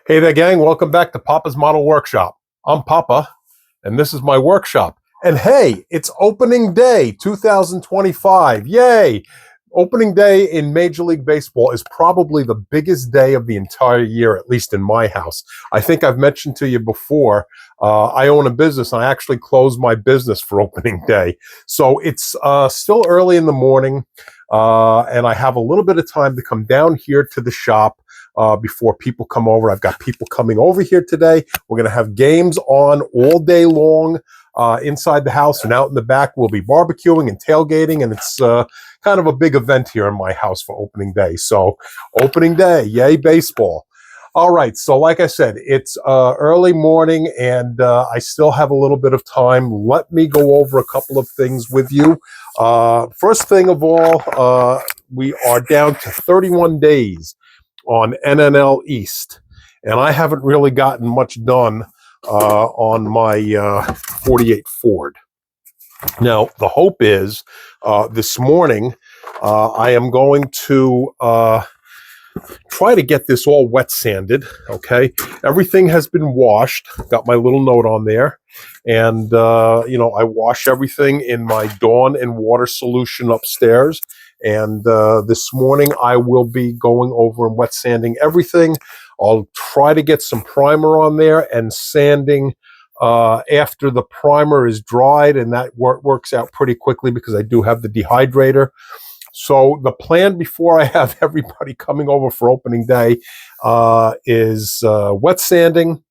Hey there, gang. Welcome back to Papa's Model Workshop. I'm Papa, and this is my workshop. And hey, it's opening day 2025. Yay! Opening day in Major League Baseball is probably the biggest day of the entire year, at least in my house. I think I've mentioned to you before, I own a business, and I actually closed my business for opening day. So it's still early in the morning, and I have a little bit of time to come down here to the shop before people come over. I've got people coming over here today. We're going to have games on all day long inside the house, and out in the back we'll be barbecuing and tailgating, and it's kind of a big event here in my house for opening day. So opening day, yay baseball. All right, so like I said, it's early morning, and I still have a little bit of time. Let me go over a couple of things with you. First thing of all, we are down to 31 days on NNL East, and I haven't really gotten much done on my 48 Ford. Now, the hope is this morning I am going to try to get this all wet sanded. Okay, everything has been washed. Got my little note on there, and I wash everything in my Dawn and water solution upstairs. And this morning I will be going over and wet sanding everything. I'll try to get some primer on there and sanding after the primer is dried, and that works out pretty quickly because I do have the dehydrator. So the plan before I have everybody coming over for opening day is wet sanding,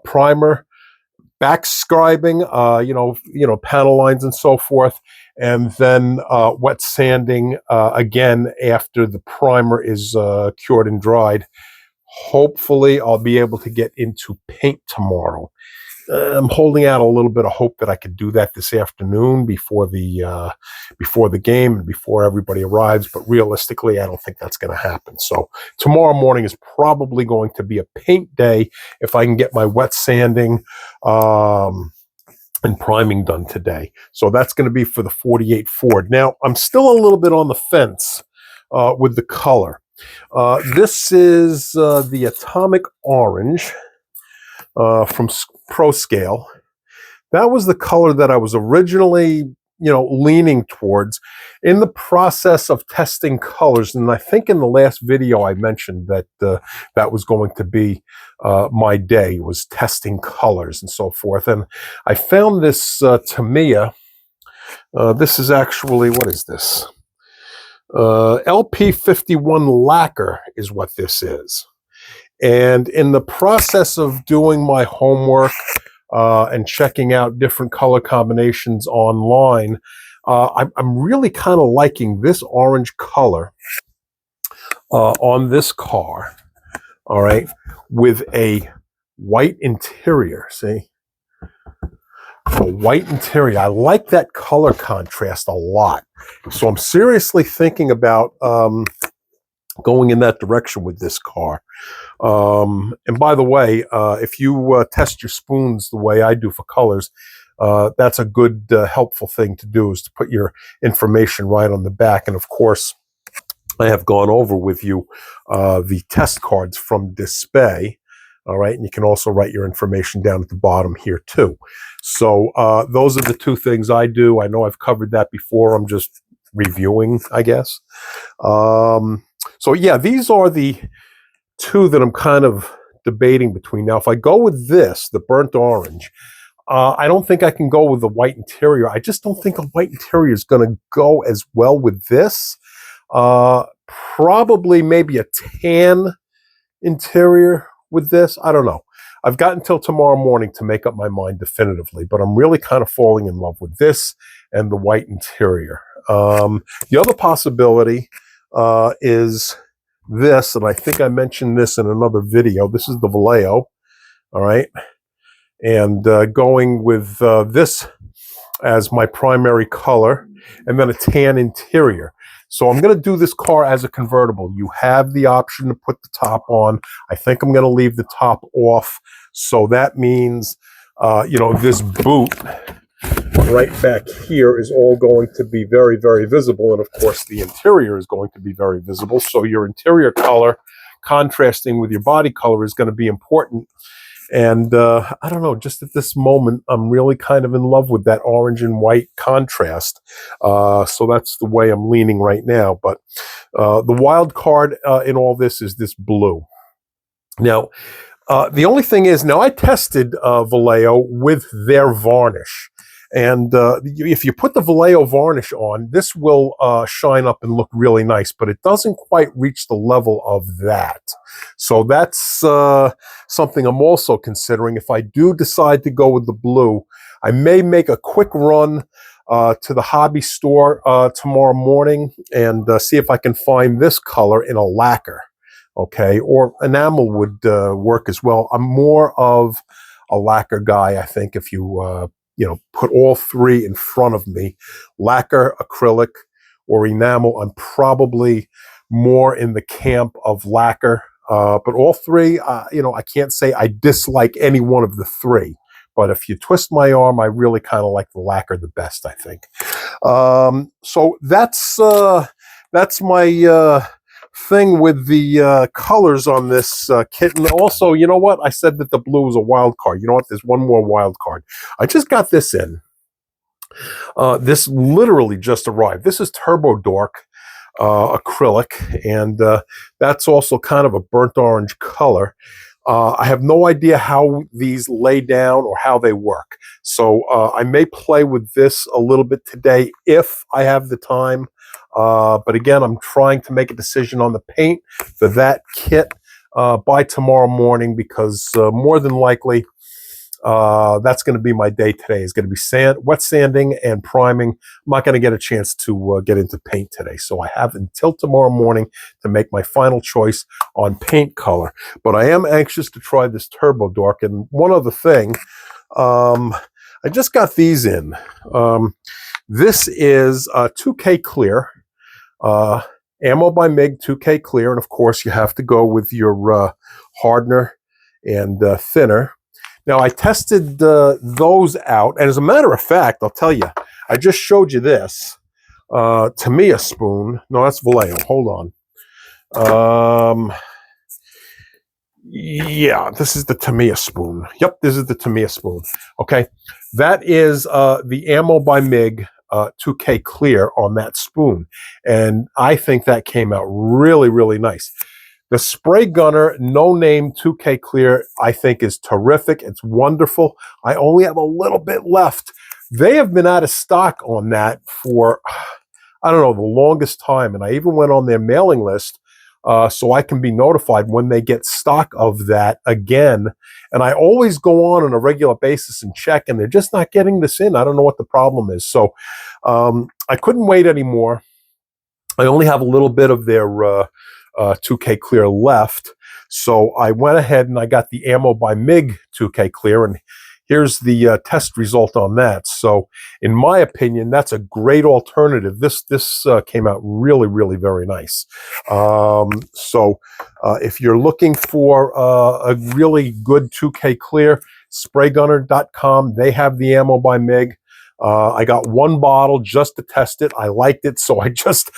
primer, back scribing, panel lines and so forth, and then wet sanding again after the primer is cured and dried. Hopefully, I'll be able to get into paint tomorrow. I'm holding out a little bit of hope that I could do that this afternoon before the game and before everybody arrives. But realistically, I don't think that's going to happen. So tomorrow morning is probably going to be a paint day if I can get my wet sanding and priming done today. So that's going to be for the 48 Ford. Now, I'm still a little bit on the fence with the color. This is the Atomic Orange from Pro Scale. That was the color that I was originally, leaning towards in the process of testing colors. And I think in the last video I mentioned that that was going to be my day, was testing colors and so forth. And I found this Tamiya. This is actually, what is this? LP51 lacquer is what this is. And in the process of doing my homework and checking out different color combinations online, I'm really kind of liking this orange color on this car, all right, with a white interior, see? A white interior. I like that color contrast a lot. So I'm seriously thinking about going in that direction with this car. And by the way, if you test your spoons the way I do for colors, that's a good, helpful thing to do, is to put your information right on the back. And of course, I have gone over with you the test cards from Display. All right, and you can also write your information down at the bottom here too. So those are the two things I do. I know I've covered that before. I'm just reviewing, I guess. So yeah, these are the two that I'm kind of debating between. Now, if I go with this, the burnt orange, I don't think I can go with the white interior. I just don't think a white interior is going to go as well with this. Probably maybe a tan interior with this. I don't know. I've got until tomorrow morning to make up my mind definitively, but I'm really kind of falling in love with this and the white interior. The other possibility is this, and I think I mentioned this in another video. This is the Vallejo, all right? And going with this as my primary color, and then a tan interior. So I'm going to do this car as a convertible. You have the option to put the top on. I think I'm going to leave the top off. So that means, this boot right back here is all going to be very, very visible. And of course, the interior is going to be very visible. So your interior color contrasting with your body color is going to be important. And I don't know, just at this moment, I'm really kind of in love with that orange and white contrast. So that's the way I'm leaning right now. But the wild card in all this is this blue. Now, the only thing is, now I tested Vallejo with their varnish. And if you put the Vallejo varnish on, this will shine up and look really nice, but it doesn't quite reach the level of that. So that's something I'm also considering. If I do decide to go with the blue, I may make a quick run to the hobby store tomorrow morning and see if I can find this color in a lacquer. Okay, or enamel would work as well. I'm more of a lacquer guy, I think, if you put all three in front of me, lacquer, acrylic, or enamel. I'm probably more in the camp of lacquer. But all three, I can't say I dislike any one of the three. But if you twist my arm, I really kind of like the lacquer the best, I think. So that's my thing with the colors on this kit. And also, you know what? I said that the blue was a wild card. You know what? There's one more wild card. I just got this in. This literally just arrived. This is Turbo Dork acrylic, and that's also kind of a burnt orange color. I have no idea how these lay down or how they work. So I may play with this a little bit today if I have the time. But again, I'm trying to make a decision on the paint for that kit by tomorrow morning, because more than likely that's going to be my day today. Is going to be wet sanding and priming. I'm not going to get a chance to get into paint today. So I have until tomorrow morning to make my final choice on paint color. But I am anxious to try this Turbo Dork. And one other thing, I just got these in. This is 2K Clear. Ammo by MIG 2K Clear. And of course, you have to go with your hardener and thinner. Now, I tested those out, and as a matter of fact, I'll tell you, I just showed you this Tamiya spoon. No, that's Vallejo. Hold on. Yeah, this is the Tamiya spoon. Yep, this is the Tamiya spoon. Okay, that is the Ammo by MIG 2K Clear on that spoon, and I think that came out really, really nice. The Spray Gunner No Name 2K Clear, I think, is terrific. It's wonderful. I only have a little bit left. They have been out of stock on that for, I don't know, the longest time. And I even went on their mailing list so I can be notified when they get stock of that again. And I always go on a regular basis and check, and they're just not getting this in. I don't know what the problem is. So I couldn't wait anymore. I only have a little bit of their 2K Clear left. So I went ahead and I got the Ammo by MIG 2K Clear, and here's the test result on that. So in my opinion, that's a great alternative. This came out really, really very nice. So if you're looking for a really good 2K Clear, spraygunner.com, they have the Ammo by MIG. I got one bottle just to test it. I liked it, so I just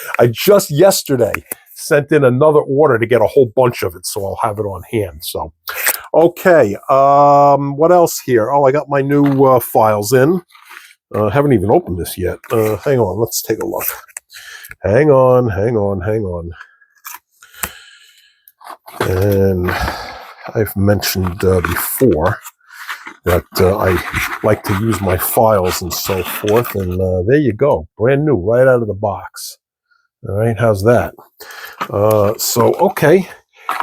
yesterday sent in another order to get a whole bunch of it, so I'll have it on hand. So, okay, what else here? Oh, I got my new files in. Haven't even opened this yet. Hang on, let's take a look. Hang on. And I've mentioned before that I like to use my files and so forth, and there you go, brand new, right out of the box. All right, how's that? Okay,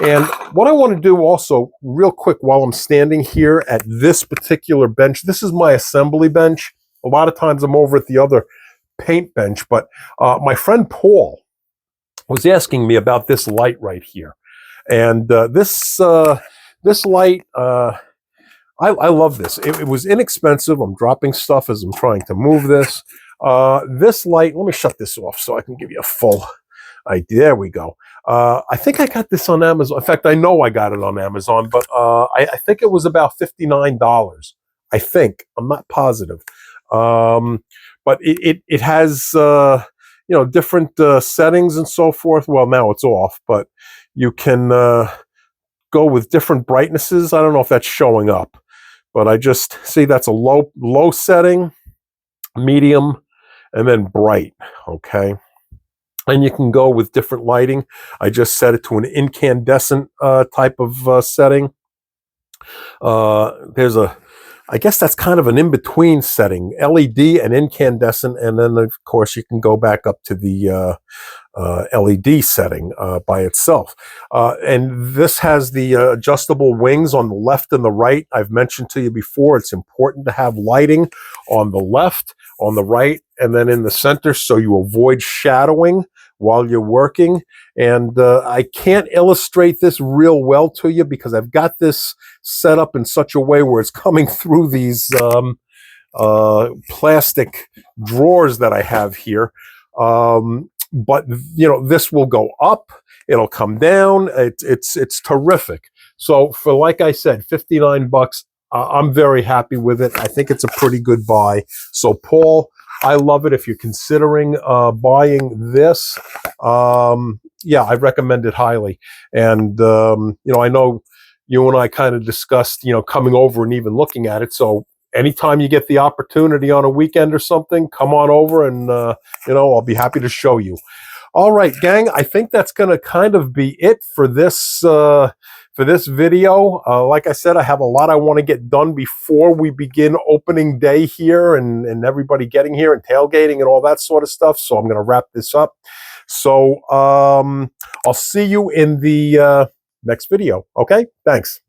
and what I want to do also real quick while I'm standing here at this particular bench, this is my assembly bench. A lot of times I'm over at the other paint bench, but my friend Paul was asking me about this light right here. And this light, I love this. It was inexpensive. I'm dropping stuff as I'm trying to move this. This light, let me shut this off so I can give you a full idea. There we go. I think I got this on Amazon. In fact, I know I got it on Amazon, but I think it was about $59. I think. I'm not positive. But it has different settings and so forth. Well, now it's off, but You can go with different brightnesses. I don't know if that's showing up, but I just see that's a low setting, medium, and then bright. Okay. And you can go with different lighting. I just set it to an incandescent type of setting. There's I guess that's kind of an in-between setting, LED and incandescent, and then of course you can go back up to the LED setting by itself. And this has the adjustable wings on the left and the right. I've mentioned to you before, it's important to have lighting on the left, on the right, and then in the center so you avoid shadowing while you're working. And I can't illustrate this real well to you because I've got this set up in such a way where it's coming through these plastic drawers that I have here. But you know, this will go up, it'll come down. It's terrific. So for, like I said, 59 bucks, I'm very happy with it. I think it's a pretty good buy. So Paul, I love it. If you're considering buying this, yeah, I recommend it highly. And you know, I know you and I kind of discussed, you know, coming over and even looking at it. So anytime you get the opportunity on a weekend or something, come on over and, you know, I'll be happy to show you. All right, gang, I think that's going to kind of be it for this video. Like I said, I have a lot I want to get done before we begin opening day here and everybody getting here and tailgating and all that sort of stuff. So I'm going to wrap this up. So I'll see you in the next video. Okay, thanks.